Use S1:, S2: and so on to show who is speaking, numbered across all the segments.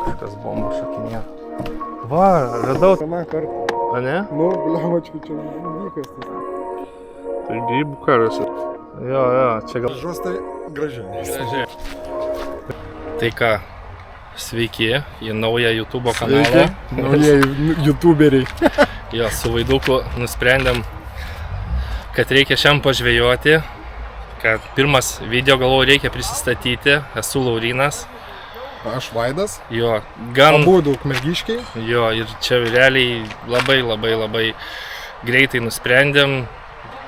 S1: kažkas bombų šakinė. Va, radau.
S2: Vieną kartą.
S1: A ne?
S2: Nu, bliamačkai čia vykas tas.
S1: Tai grybų karas. Jo, čia gal...
S2: Žostai gražiai.
S1: Tai ką, sveiki į naują YouTube kanalą.
S2: Naujieji YouTuberiai.
S1: Jo, su Vaiduku nusprendėm, kad reikia šiam pažvejoti. Kad pirmas video galvoju reikia prisistatyti. Esu Laurinas.
S2: Aš Vaidas.
S1: Jo, gan...
S2: Abudu ukmergiškiai.
S1: Jo, ir čia realiai labai greitai nusprendėm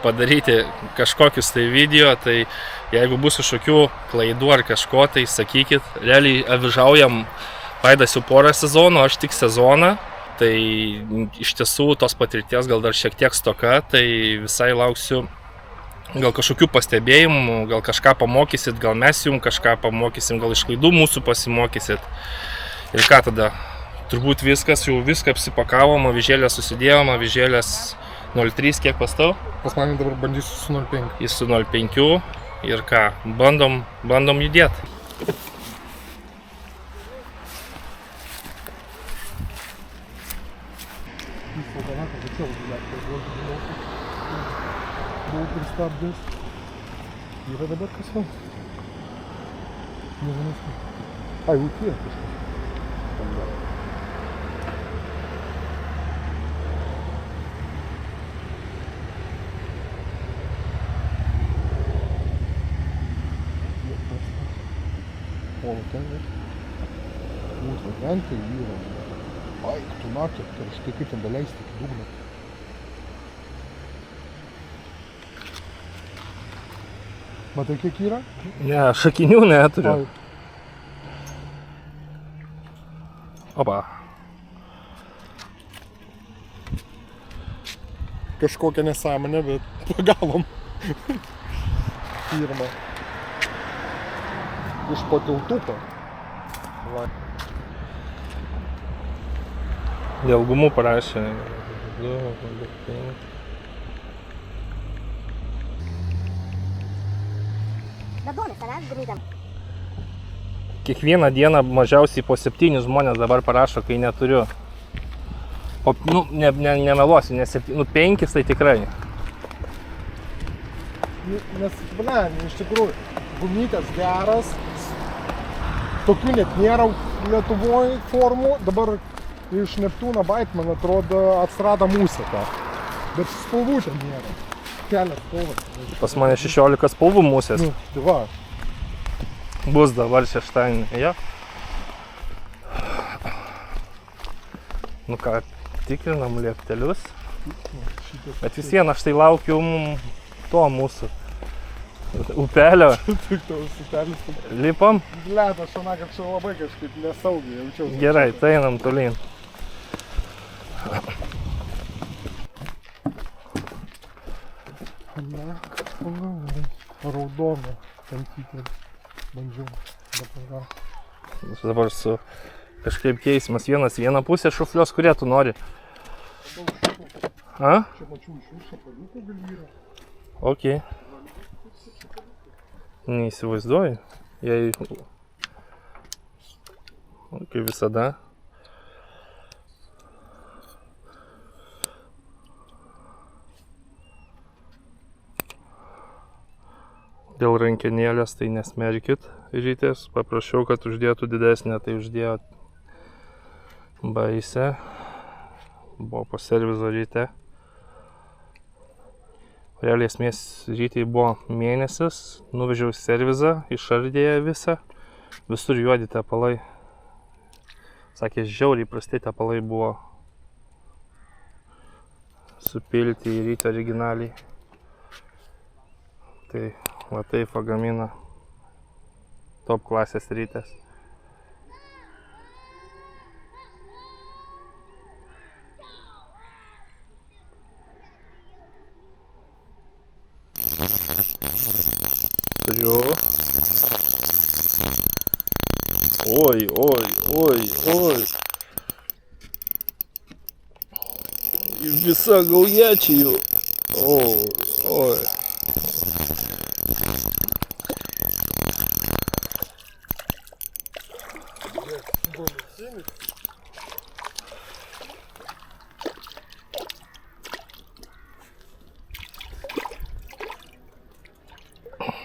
S1: padaryti kažkokius tai video, tai jeigu bus kažkokių klaidų ar kažko, tai sakykit. Realiai avižaujam Vaidas jau porą sezonų, aš tik sezoną. Tai iš tiesų tos patirties gal dar šiek tiek stoka, tai visai lauksiu gal kažkokių pastebėjimų, gal kažką pamokysit, gal mes jums kažką pamokysim, gal iš klaidų mūsų pasimokysit. Ir ką tada? Turbūt viskas, jau viską apsipakavom, avižėlės susidėjom, avižėlės 0,3, kiek pas tau?
S2: Pas manį dabar bandysiu su 0,5.
S1: Jis su 0,5 ir ką, bandom judėti.
S2: Buvau pristabdęs. Yra dabar kas jau? Nežinau. Ai, ūkija kažkas. O, ten ir. Mūsų ten tai yra. Ai, tu naktį, tai štai kaip ten daleisti iki dugno. Matai, kiek yra?
S1: Ne, šakinių neturiu. Opa.
S2: Kažkokią nesąmonę, bet pagavom. Pirmą. Iš patiltuko.
S1: Dėl gumų parašė. 2, 5. Kiekvieną dieną mažiausiai po 7 žmonės dabar parašo, kai neturiu. O, nu, nemeluosiu, nes 5 tai tikrai.
S2: Nes, iš tikrųjų, gumytės geras, tokių net nėra Lietuvoje formų. Dabar iš Neptūno Bite, man atrodo, atsirado musėta. Bet spalvų ten nėra. Kelias spalvas.
S1: Pas mane 16 spalvų musės.
S2: Nu, tai va.
S1: Bus dabar šeštadienį. Ja. Nu ką, tikrinam lieptelius. Bet vis vien aš tai laukiu to mūsų upelio. Lipam?
S2: Blet, aš žinau, kad čia labai kažkaip nesaugiai jaučiausi.
S1: Gerai, tai einam tolyn.
S2: Na, raudono tankyti bandžiau dabar.
S1: Dabar su kažkaip keisimas vieną pusę šuflios, kurie tu nori. A?
S2: Čia mačiau iš viso paliukų gal yra.
S1: Ok. Neįsivaizduoju. Jei... Kaip visada. Dėl rankenėlės tai nesmerkit rytės. Paprašiau, kad uždėtų didesnę, tai uždėjo baisę. Buvo po servizo ryte. Realiai esmės rytei buvo mėnesis. Nuvežiau į servizą, išardėjo visą. Visur juodi tepalai. Sakė, žiauriai prasti tepalai buvo supilti į rytą originaliai. Tai va taip pagamina top klasės rytės. Turiu. Oi. Visa gauja čia jų. Oi.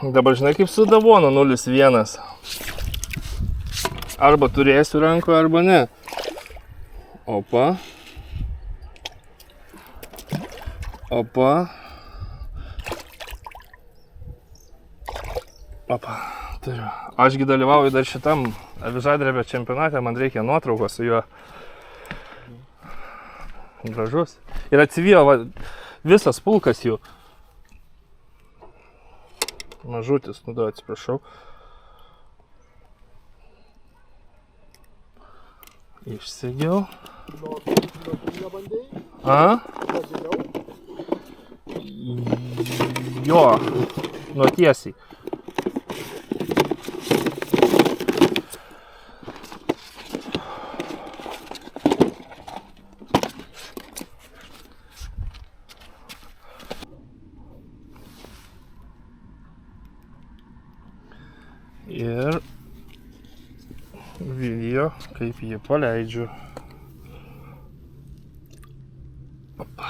S1: Dabar žinai kaip su Davonu 0-1. Arba turėsiu ranko, arba ne. Opa. Opa. Opa. Turiu. Ašgi dalyvauju dar šitam avižadrebio čempionate, man reikia nuotraukos su juo. Gražus. Ir atsivijo visas pulkas jų. Mažutis, nu da, atsiprašau. Išsigiau. A? Jo, nuo tiesiai. Ir video, kaip jį paleidžiu. Opa.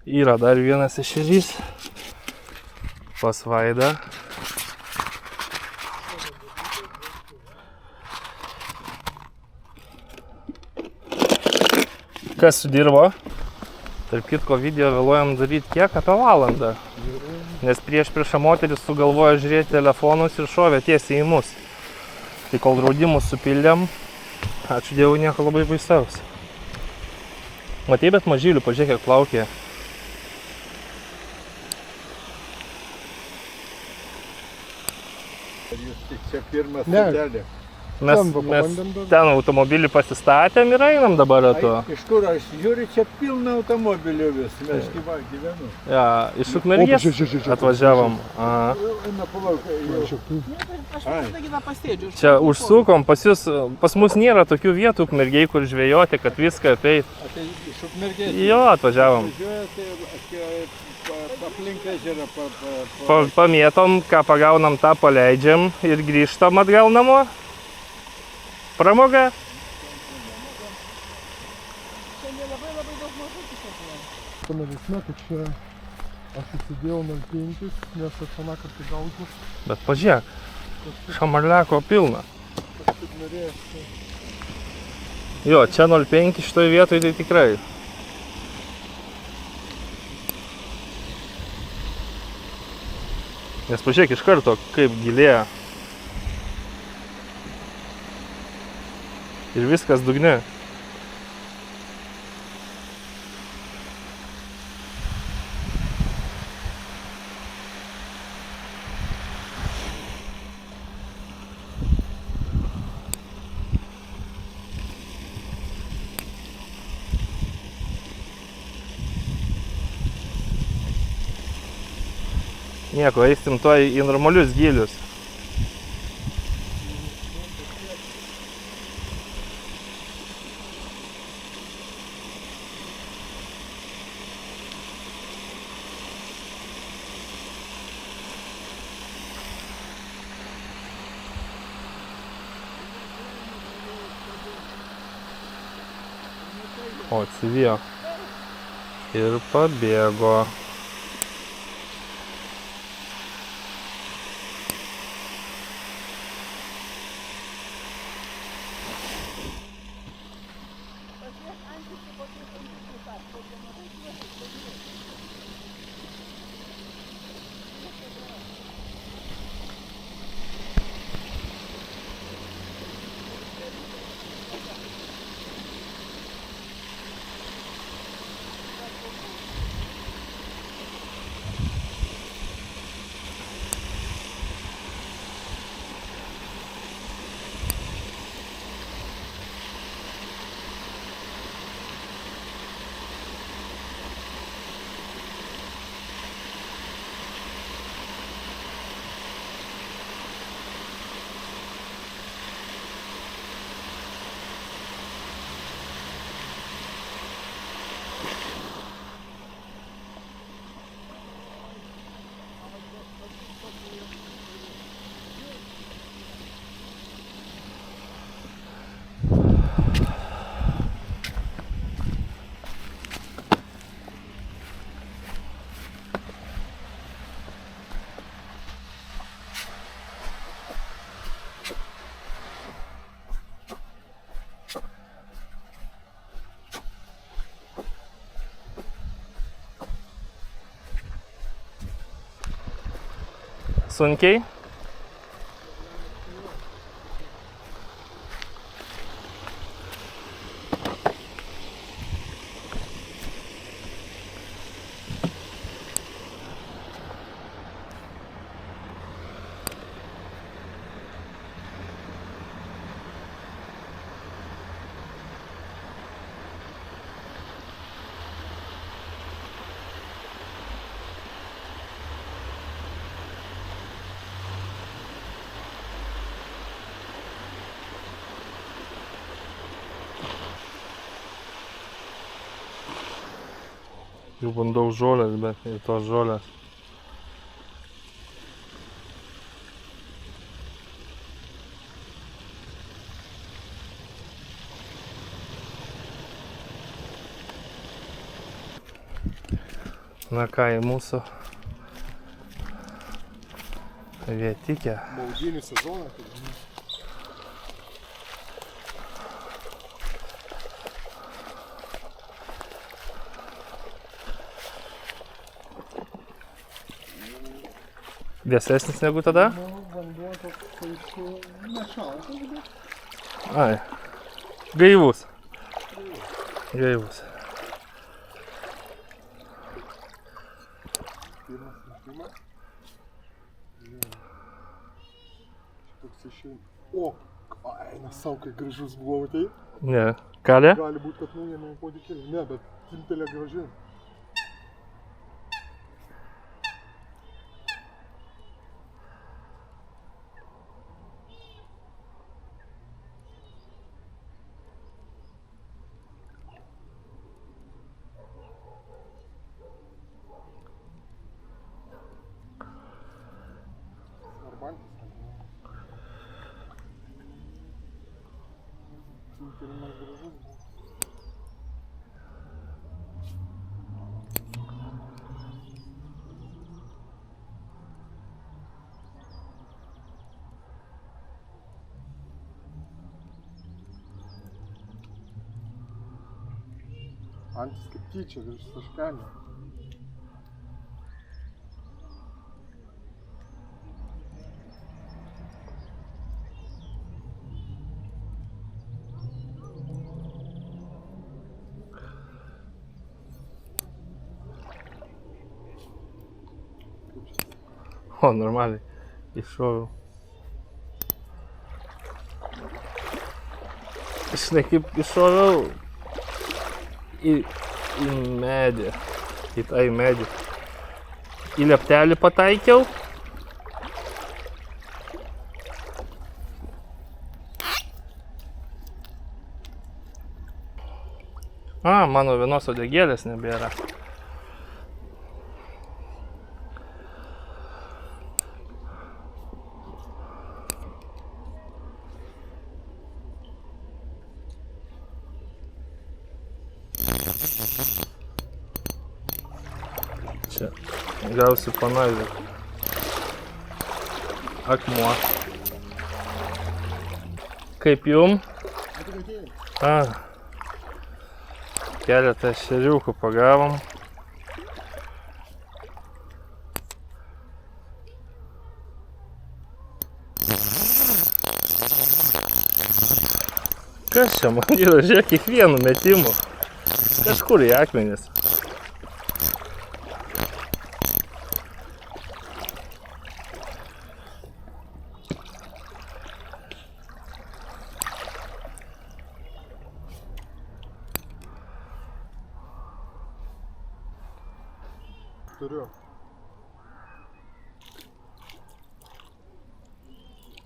S1: Yra dar vienas ešerys pas Vaidą. Kas sudirbo? Tarp kitko video vėluojam daryti kiek? Apie valandą. Nes prieš moteris sugalvojo žiūrėti telefonus ir šovė tiesiai į mus. Tai kol draudimus supildėm, ačiū Dievui, nieko labai baisaus. Matei, bet mažylių, pažiūrėk, kiek plaukė.
S3: Jūs tik čia pirmas stotelė.
S1: Mes ten automobilį pasistatėm ir einam dabar ratu.
S3: Iš kur aš žiūriu, čia pilna automobilių vis, mes gyva gyvenu.
S1: Ja, iš Ukmergės atvažiavom. Aha.
S3: Na, palauk, jau.
S1: Čia užsukom, pas mus nėra tokių vietų Ukmergėj, kur žvejoti, kad viską apeit.
S3: Tai iš Ukmergės?
S1: Jo, atvažiavom.
S3: Aplink ežerą
S1: Pamėtom, ką pagaunam, tą paleidžiam ir grįžtam atgal namo. Pramoga.
S2: Šiandien labai daug mažų tiesiog. Panevisme, kad čia aš įsidėjau 0,5, nes aš aną kartą gaudžiu.
S1: Bet pažiūrėk, šamarliako pilna.
S2: Kažkaip norėjusi.
S1: Jo, čia 0,5 šitoj vietoj tai tikrai. Nes pažiūrėk iš karto, kaip gilėja. Ir viskas dugne. Nieko, eisim tuoj į normalius gilius. O, atsivijo. Ir pabėgo. Sunkiai? Jau bandau žolės, bet ir tos žolės. Na ką, į mūsų vietikę.
S2: Maudynių sezoną.
S1: Vėsesnis negu tada?
S2: Vanduo toks nešaltas, bet...
S1: Ai, gaivus. Gaivus.
S2: Pirmas metimas. Toks išeina. O, eina sau, kai gražus buvo, tai?
S1: Ne, kalė?
S2: Gali būt, kad nuėmė podikėlį. Ne, bet tiltelė graži. Tiltelimas gražus buvo. Antis kaip tyčia virš taškelio.
S1: O, normaliai. Iššoviau. Žinai, kaip iššoviau į medį. Į tą medį. Į lieptelį pataikiau. Mano vienos uodegėlės nebėra. Čia gausiu panaizę. Akmuo. Kaip jum? Keletą ešeriukų pagavom. Kas čia man yra, žiūrėk, kiekvienu metimu. Kažkur į akmenis.
S2: Turiu.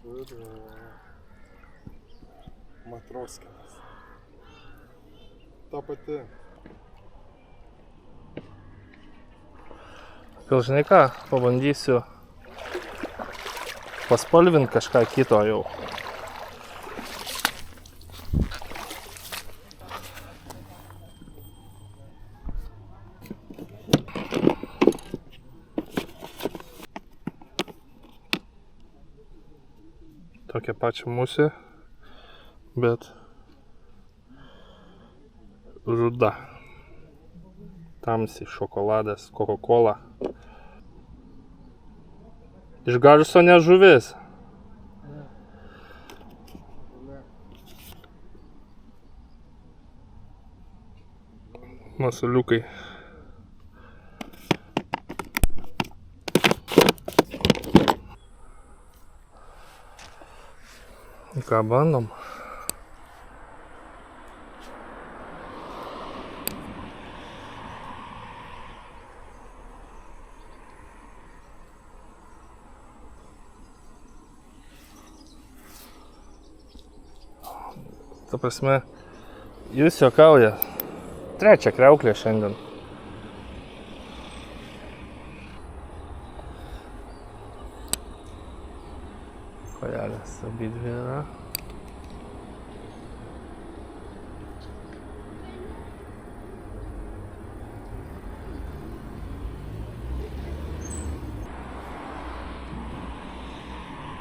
S2: Turiu. Matroskinas. Ta pati.
S1: Gal žinai ką, pabandysiu paspalvinti kažką kito jau. Tokia pačia musė, bet ruda. Tamsiai šokoladas, Coca-Cola. Iš garso ne žuvis. Masuliukai. Ką bandom? Ta prasme, jūs juokaujat. Trečią kriauklę šiandien. Kojelės abidvi yra.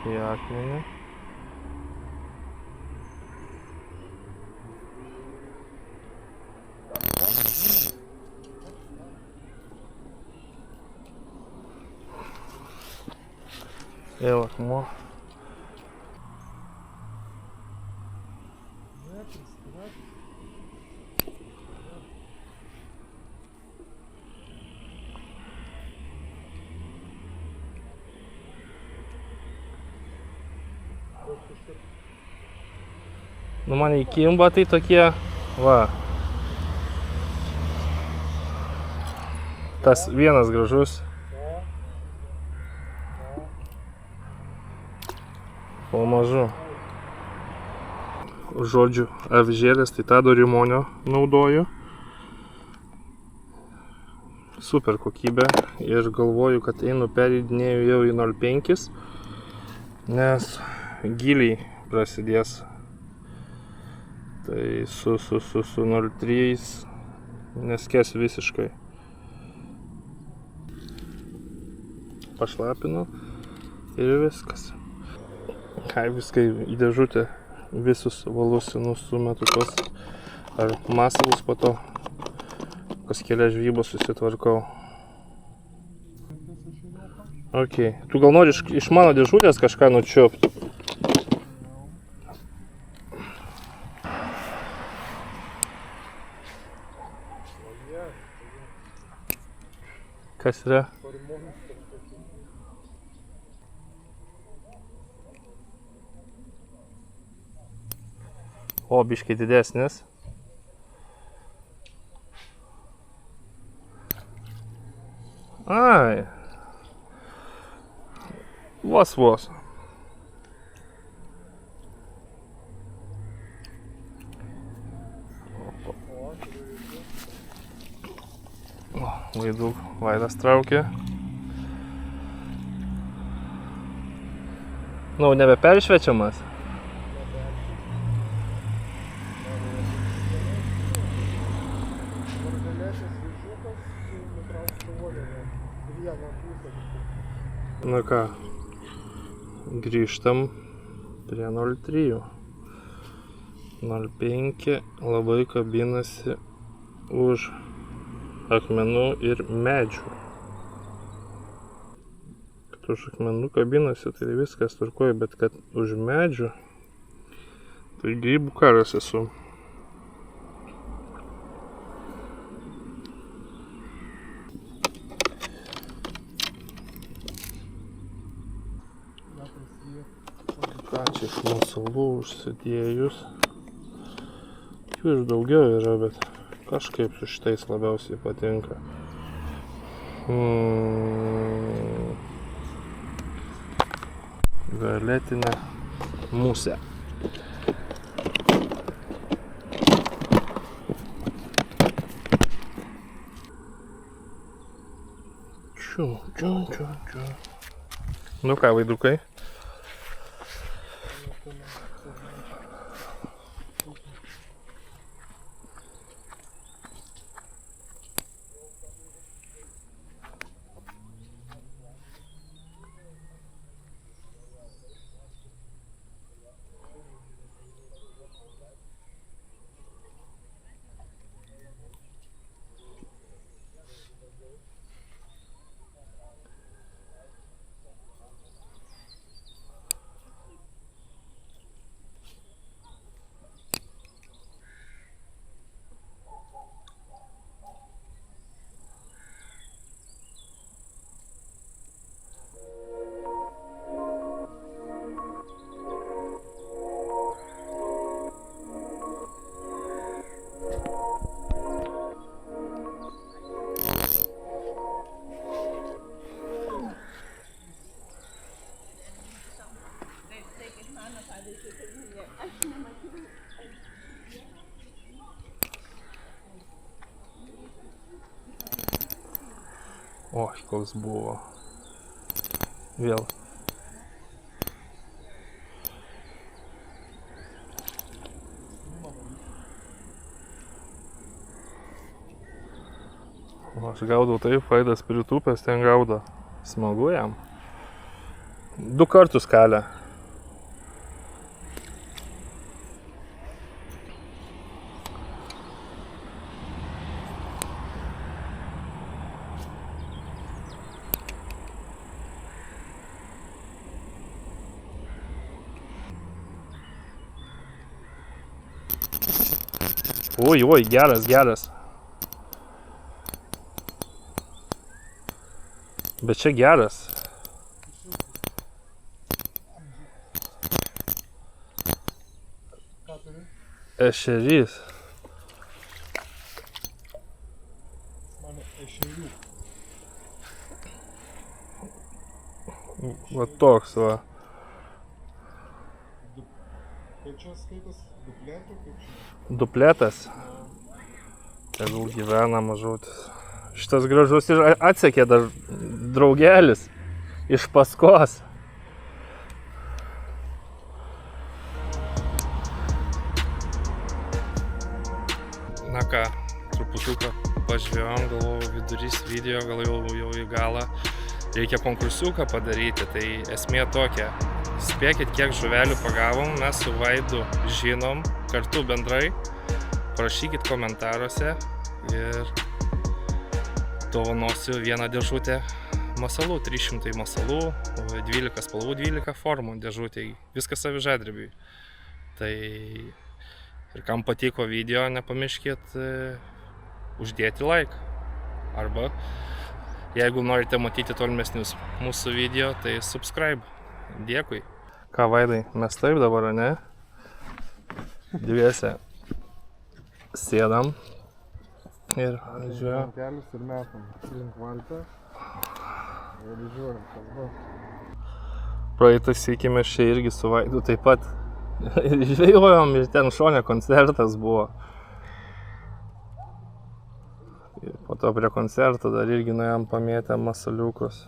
S1: Į akmenį. Vėl akmuo. Nu man įkimba tai tokie, va. Tas vienas gražus. Po mažu. Žodžiu, avižėlės, tai Tado Rimonio naudoju. Super kokybė ir galvoju, kad einu pereidinėju jau į 0,5, nes giliai prasidės. Tai su 0,3 neskės visiškai. Pašlapinu ir viskas. Kai viską į dėžutę, visus valus senus sumetu tos ar masalus, po to kas kelias žvybos susitvarkau. Ok, tu gal nori iš mano dėžutės kažką nučiupt? Kas yra? O, biškai didesnis. Ai. Vos. Laidų Vaidas traukė. Nu, nebe peršvečiamas. Na ką, grįžtam prie 0,3. 0,5 labai kabinasi už akmenų ir medžių. Kad už akmenų kabinasi, tai viskas tvarkoja, bet kad už medžių, tai grybų karas esu. Ką čia iš masalų užsidėjus. Jų ir daugiau yra, bet kažkaip su šitais labiausiai patinka. Violetinė musė. Čiu. Nu ką, vaidukai? koks buvo. Vėl. O aš gaudau taip, Vaidas pritūpęs ten gaudo. Smagu jam. 2 kartus kalė. Oi, geras. Bet čia geras.
S2: Ką turi?
S1: Ešerys.
S2: Mano ešerių.
S1: Va toks va.
S2: Kaip čia skaitas? Dupletų? Kaip čia?
S1: Dupletas. Tegul gyvena mažutis. Šitas gražus ir atsekė dar draugelis iš paskos. Na ką, truputuką pažvėjom, galvoju vidurys video, gal jau į galą. Reikia konkursiuką padaryti, tai esmė tokia. Spėkit, kiek žuvelių pagavom, mes su Vaidu žinom, kartu bendrai. Parašykit komentaruose ir dovanosiu vieną dėžutę masalų, 300 masalų, 12 spalvų, 12 formų dėžutėj, viskas savižadrebiui. Tai ir kam patiko video, nepamirškit uždėti like. Arba jeigu norite matyti tolimesnius mūsų video, tai subscribe. Dėkui. Ką, Vaidai, mes taip dabar, ne? Dviese sėdam. Ir žiūrėjau.
S2: Kelius ir metam link valtę. Ir žiūrim, kas bus.
S1: Praeitą sykį mes čia irgi su Vaidu taip pat žvejojom ir ten šone koncertas buvo. Ir po to prie koncerto dar irgi nuėjom pamėtę masaliukus.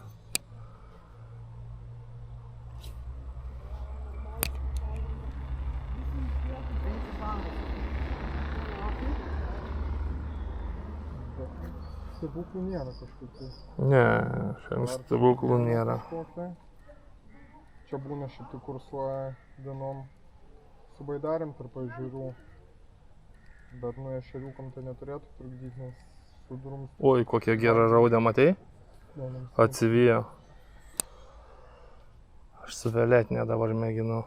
S2: Stebuklų nėra kažkokių.
S1: Ne, šiandien stebuklų nėra.
S2: Čia būna šiaip tai kursuoja dienom su baidarėm tarp ežerų. Bet nu ešeriukam tai neturėtų trukdyti, nes sudrums.
S1: Oi, kokia gera raudė, matei? Atsivijo. Aš su violetinė dabar mėginu.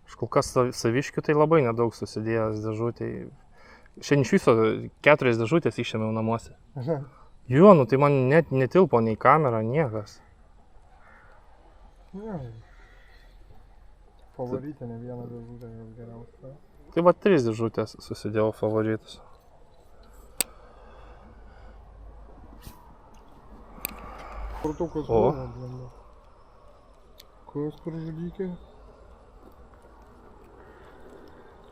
S1: Aš kol kas saviškių tai labai nedaug susidėjęs dėžutėj. Šiandien iš viso 4 dėžutės išėmiau namuose. Jo, nu tai man net netilpo nei kamera, niekas.
S2: Ne. Favoritinė viena dėžutė jau geriausia.
S1: Tai va 3 dėžutės susidėjau favoritus.
S2: Kurtukas
S1: O.
S2: buvo, blenda. Kokios kur žudykė?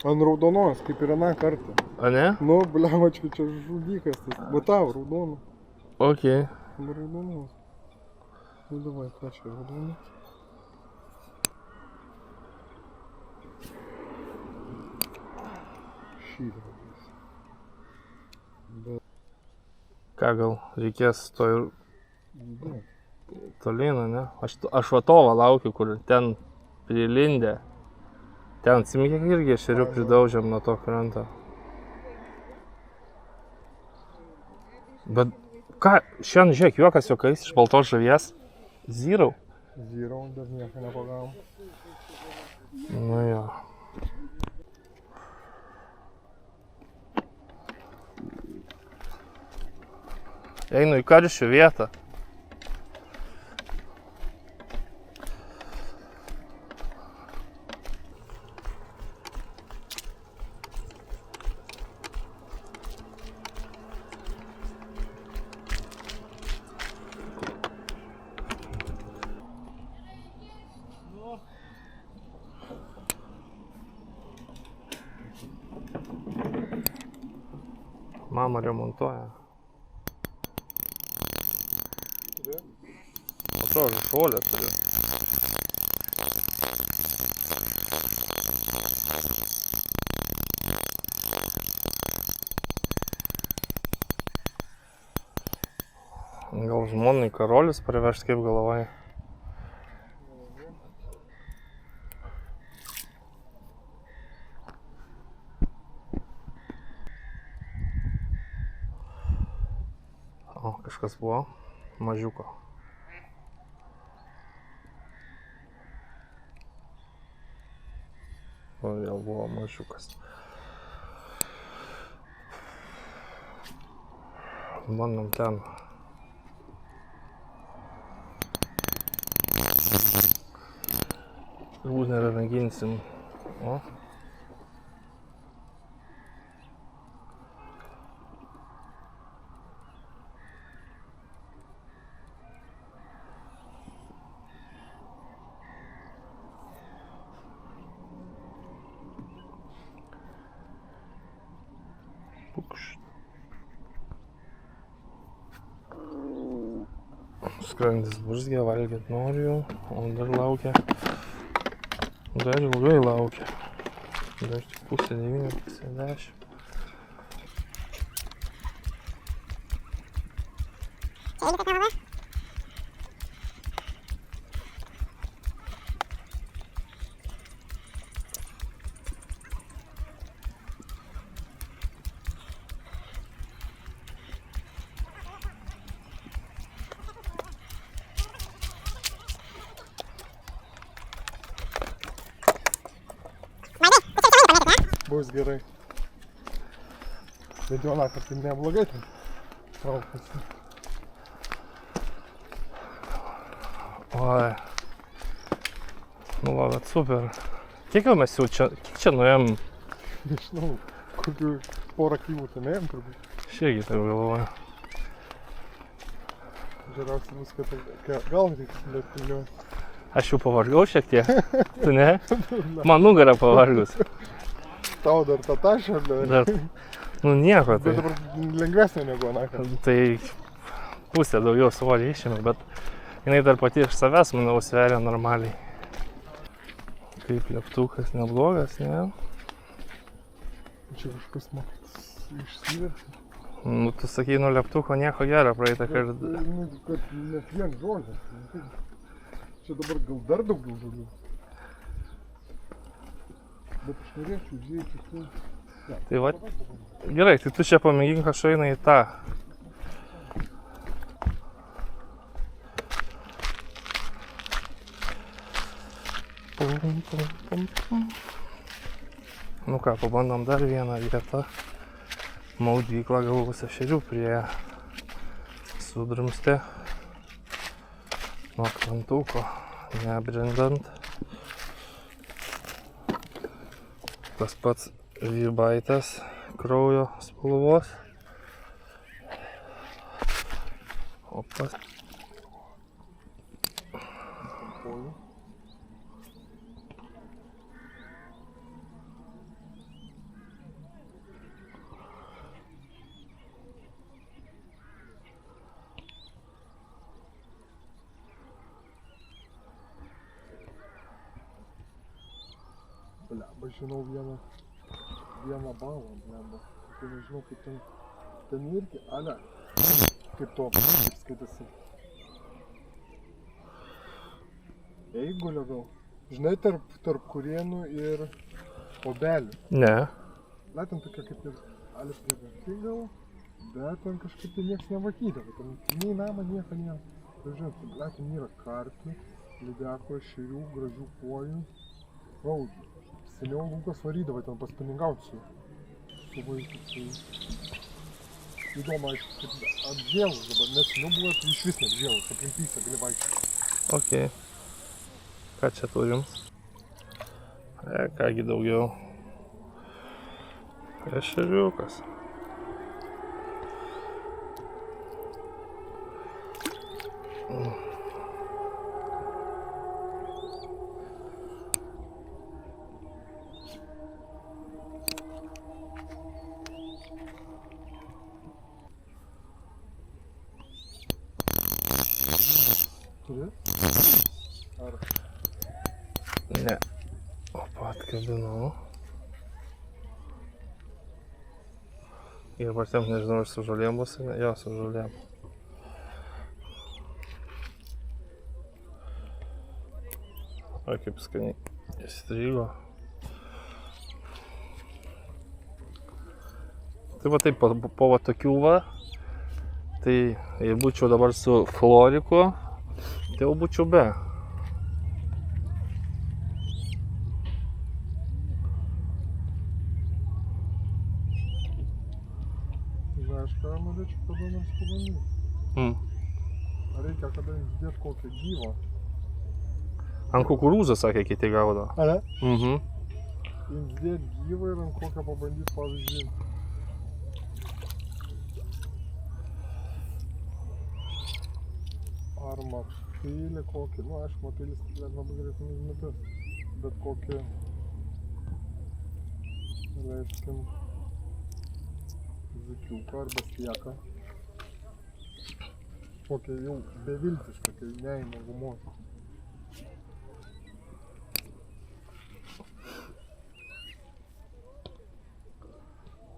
S2: Ant raudonos, kaip ir aną kartą.
S1: A ne?
S2: Nu, blemačkai, čia žudykas tas. Matau, raudoną.
S1: Ok.
S2: Ant raudonos. Nu, davai, ką čia raudoną? Šydas. Bet...
S1: Ką gal reikės to ir
S2: Bet...
S1: tolyn, ne? Aš va to va laukiu, kur ten prilindę. Ten atsimink, kiek irgi ešerių pridaužėm nuo to kranto. Bet ką, šiandien žiūrėk, juokas juokais iš baltos žuvies. Zyrau.
S2: Zyrau, dar nieko nepagavom.
S1: Nu jo. Einu į karšių vietą. Mama remontuoja. Atrodo, šuolę turiu. Gal žmonai karolius parvežt, kaip galvoji? O, kažkas buvo mažiuko. O, vėl buvo mažiukas. Bandom ten. Turbūt neramėginsim. O. Pukšt. Skrandis burzgė, valgyt noriu, o dar laukia. Dar ilgai laukia. Dar tik 8:30, 10:10.
S2: Bus gerai. Bet jau nakar tai neblogai ten traukasi.
S1: Oi. Nu va, bet super. Kiek jau mes jau čia nuėjom?
S2: Nežinau, kokių porą kilų ten ėjom turbūt.
S1: Šiekį taip galvoju.
S2: Žiūrausiai bus, kad gal reikia lėtiliuoti.
S1: Aš jau pavargau šiek tiek. Tu ne? Man nugara pavargus.
S2: Tau dar tą tašą,
S1: Dar, nu nieko,
S2: bet
S1: tai,
S2: dabar lengvesnė negu anakar.
S1: tai pusę daugiau svorį išėmė, bet jinai dar pati iš savęs, manau, sveria normaliai. Kaip lėptukas neblogas, ne?
S2: Čia kažkas man išsivertė.
S1: Nu, tu sakei, nu lėptuko nieko gero praeitą kartą.
S2: Nu, kad net vien žodžias. Čia dabar gal dar daugiau žodžių. Bet aš norėčiau žiūrėti su... Ja,
S1: Tai va, gerai, tai tu čia pamėgink kažką eina į tą. Pum, pum, pum, pum. Nu ką, pabandom dar vieną vietą. Maudyklą galvos ešerių prie sudrumstė. Nuo krantuko, nebrendant. Tas pats žybaitas kraujo spalvos. Opas.
S2: Bля, aš žinau vieną balą, blemba. Tai nežinau, kaip ten irgi, ale, kaip to skaitasi. Eigulio gal. Žinai, tarp Kurienų ir Obelių.
S1: Ne.
S2: Na, ten tokia kaip ir alis prievartai gal, bet ten kažkaip tai nieks nematydavo. Ten nei namą nieko nėra. Ir žinot, bля, ten yra karpių, lydeko, ešerių, gražių kuojų. Raudžių. Seniau Lukas varydavo ten paspiningauti su vaiku. Tai įdomu, aišku, kad apžėlus dabar, nes seniau buvo tai iš vis neapžėlus, aplink visą gali vaikščioti.
S1: Okei. Ką čia turim? Kągi daugiau. Ešeriukas.
S2: Turi? Ar
S1: Ne. Opa, atkabinau. Ir partiem nežinau, ar su žolėm bus, ar ne? Jo, su žolėm. Oi, kaip skaniai įstrigo. Tai va taip, po va tokių va, tai jei būčiau dabar su floriku, tai jau būčiau be.
S2: Знаешь, ką norėčiau kada nors pabandyti? Reikia kada įdėti kokią gyvą.
S1: Ant kukurūzą, sakė, kiti gaudo.
S2: Ar ne?
S1: Mhm.
S2: Įdėti gyvą ir ant kokią pabandyti pavyzdžiui. Ar makštelį kokį, nu aišku, makštėlis labai greitai užmetas, bet kokį, leiskim, zikiuką arba slieką, kokį jau beviltišką, kai neima gumos.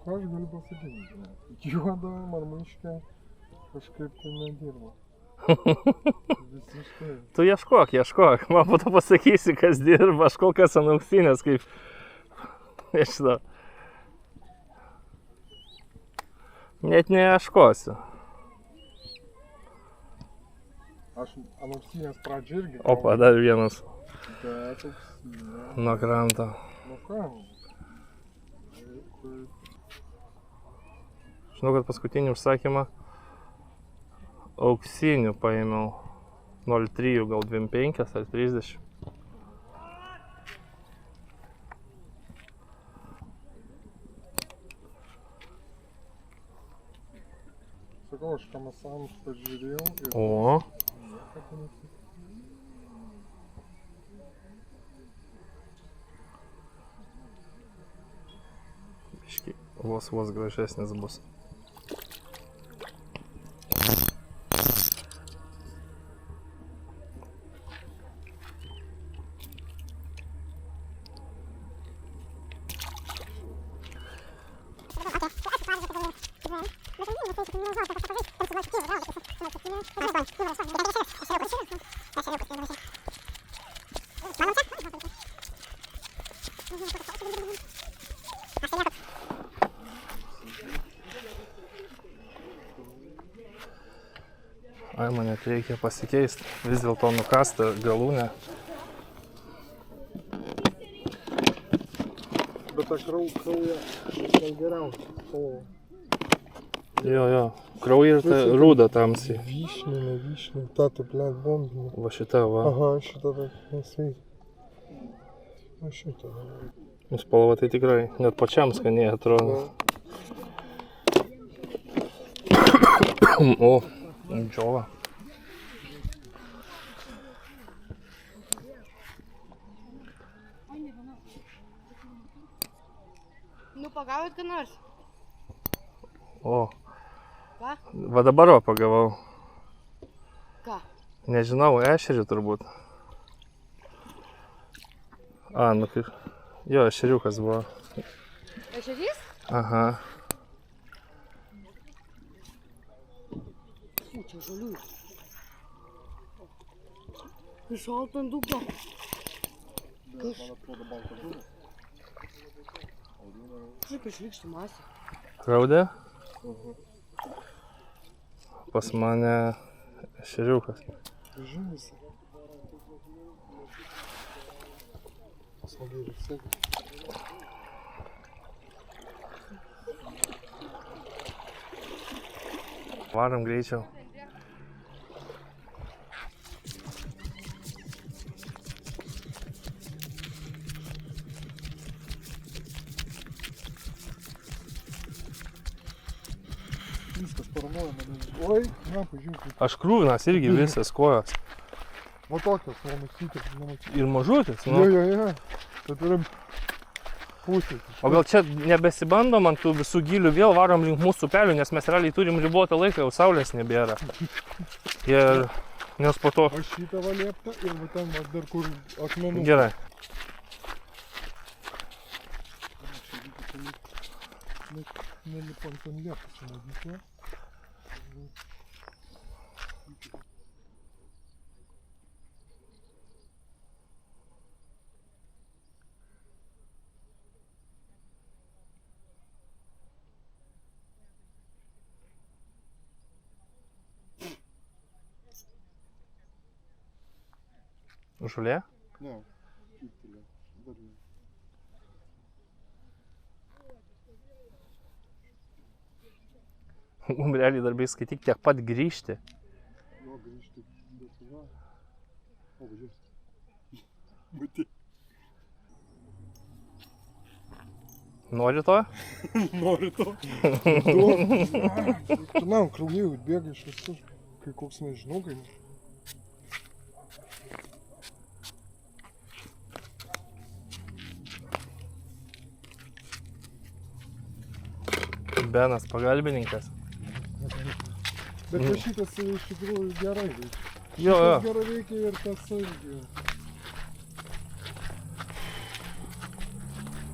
S2: Ką aš galiu pasakyti? Juoda marmaiškė kažkaip tai nedirba. Visiškai.
S1: Tu ieškok, man po to pasakysi, kas dirba, aš kol kas ant auksinės, kaip, nežinau. Net neieškosiu.
S2: Aš ant auksinės pradžią irgi.
S1: Opa, dar vienas.
S2: Bet auksinė.
S1: Nuo kranto.
S2: Nu ką?
S1: Žinau, kad paskutinį užsakymą auksinių paėmiau 0,3, gal 2,5 ar 30.
S2: Sakau, aš kamasams pažiūrėjau ir...
S1: O. Biškį vos gražesnis bus. Ai, man net reikia pasikeisti, vis dėlto nukasta galūnė.
S2: Bet ta krauja gal geriausia spalva.
S1: Jo, krauja ir ta rūda tamsiai.
S2: Vyšninė, ta taip net bombinė.
S1: Va šita, va.
S2: Aha, šita taip nesveikia. Na šita.
S1: Spalva tai tikrai, net pačiam skaniai atrodo. O, džiova.
S4: Nu, pagavot ką nors?
S1: O.
S4: Ką?
S1: Va dabar pagavau.
S4: Ką?
S1: Nežinau, ešerį turbūt. A, nu kaip... Jo, ešeriukas buvo.
S4: Ešerys?
S1: Aha.
S4: Čia žolių. Iššalt ant dugno. Kažkaip išlikšti masė.
S1: Kraudė? Pas mane ešeriukas.
S2: Žinai. Smagiai sėdi.
S1: Varom greičiau.
S2: Viskas paramoja mane. Oi, na, pažiūrėk.
S1: Aš krūvinas irgi visas kojos.
S2: Va tokios, nematyti.
S1: Ir mažutis,
S2: Jo,
S1: nu.
S2: jo. Tai turim pusę.
S1: O gal čia nebesibandom ant tų visų gilių, vėl varom link mūsų upelių, nes mes realiai turim ribotą laiką, jau saulės nebėra. Ir Nes po to...
S2: Aš šitą va lieptą ir va ten va dar kur akmenų.
S1: Gerai.
S2: Nelipant ant lieptų čia nedykė.
S1: Žolė?
S2: Ne, kyptelė. Dar ne.
S1: Realiai darbai skaityk tiek pat grįžti.
S2: Jo, grįžti, bet va. O, važiuos. Matai.
S1: Nori to?
S2: Nori to. Tu, na, kraujai bėga iš visur. Kai koks nežinau, kai...
S1: Benas pagalbininkas.
S2: Bet va šitas iš tikrųjų gerai veikia.
S1: Jo,
S2: Šitas
S1: jo.
S2: gerai veikia ir tas irgi.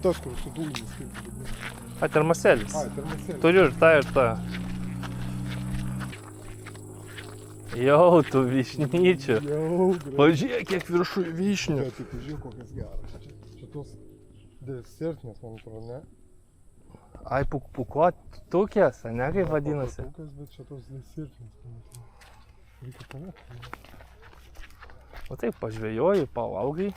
S2: Tas, kur su dūmis kaip vadinasi.
S1: A, termoselis.
S2: Ai, termoselis.
S1: Turiu ir tą, ir tą. Jau, tu vyšnyčių.
S2: Jau, gerai.
S1: Pažiūrėk, kiek viršui vyšnių.
S2: Bet tik pažiūrėk, kokias geras. Čia tos desertinės, man atrodo, ne?
S1: Ai, pukuotukės, ne kaip vadinasi?
S2: Pukuotukas, bet čia tos desertinės, man atrodo. Reikia pamėgti.
S1: O taip, pažvėjoji, pavalgai.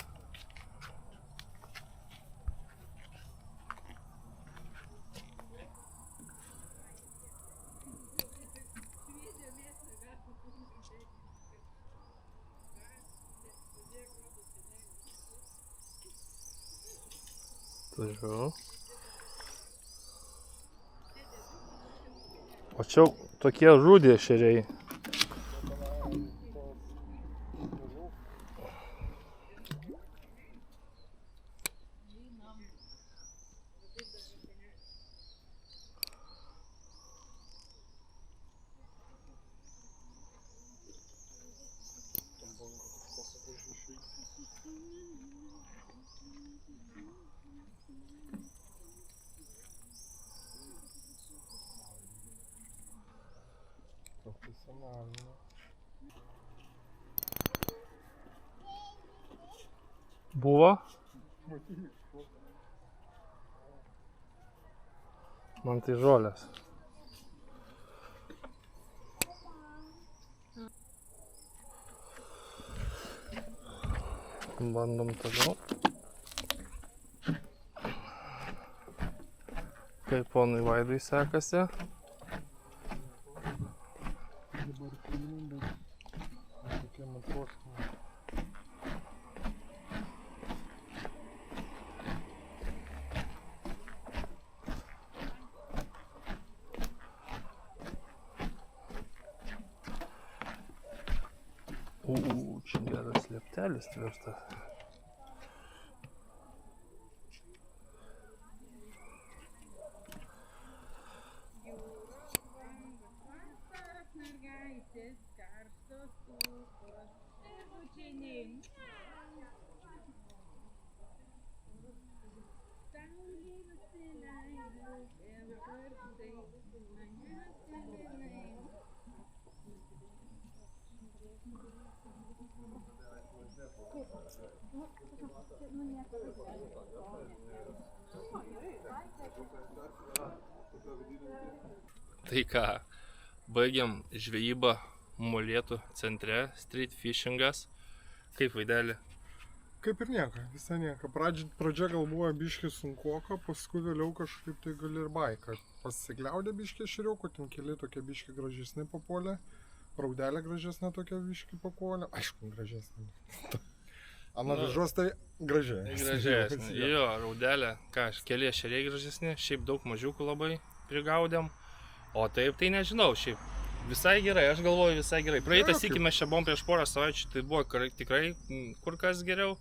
S1: Turiu. O čia tokie žudė ešeriai.
S2: Profesionalno.
S1: Buvo? Man tai žolės. Bandom toliau. Kaip ponui Vaidui sekasi.
S2: Dabar priimam, bet tokie matuokime.
S1: Čia geras lieptelis tvirtas.
S5: Mergaitės karštos lūpos ir bučiniai. Saulė nusileido ir karštai mane atsiminai.
S1: Tai ką, baigiam žvejybą Molėtų centre, street fishingas. Kaip Vaidelį?
S2: Kaip ir nieko, visai nieko. Pradžia gal buvo biški sunkuoka, paskui vėliau kažkaip tai gali ir baiką. Pasikliaudė biški širiukų, ten keli tokie biški gražesni papuolė. Raudelė gražesnė tokia biški papuolė. Aišku, gražesnė. Ana vežos tai gražiai.
S1: Gražesnė. Jo, raudelė, ką, keli ešeriai gražesni, šiaip daug mažiukų labai prigaudėm. O taip, tai nežinau, šiaip visai gerai, aš galvoju visai gerai. Praeitą sykį mes čia buvom prieš porą savaičių, tai buvo tikrai kur kas geriau.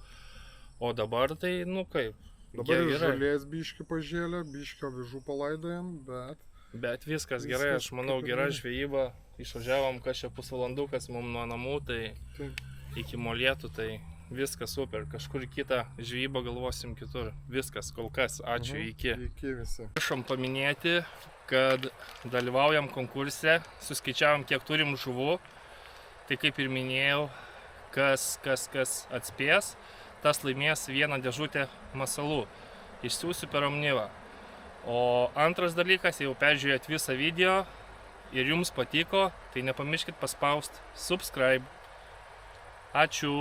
S1: O dabar tai, nu kaip,
S2: Dabar ir žolės biški pažėlė, biški avižų palaidojam, bet
S1: Bet viskas
S2: Viskas
S1: gerai, aš manau,
S2: kaip ir
S1: gera
S2: gerai.
S1: žvejyba. Išvažiavom kažkiek pusvalandukas mums nuo namų, tai
S2: Taip.
S1: iki Molėtų, tai viskas super. Kažkur kitą žvejybą galvosim kitur. Viskas, kol kas. Ačiū, iki.
S2: Iki visi.
S1: Prašom paminėti, kad dalyvaujam konkurse, suskaičiavom, kiek turim žuvų. Tai kaip ir minėjau, kas atspės, tas laimės vieną dėžutę masalų. Išsiųsiu per Omnivą. O antras dalykas, jeigu peržiūrėt visą video ir jums patiko, tai nepamirškit paspausti subscribe. Ačiū.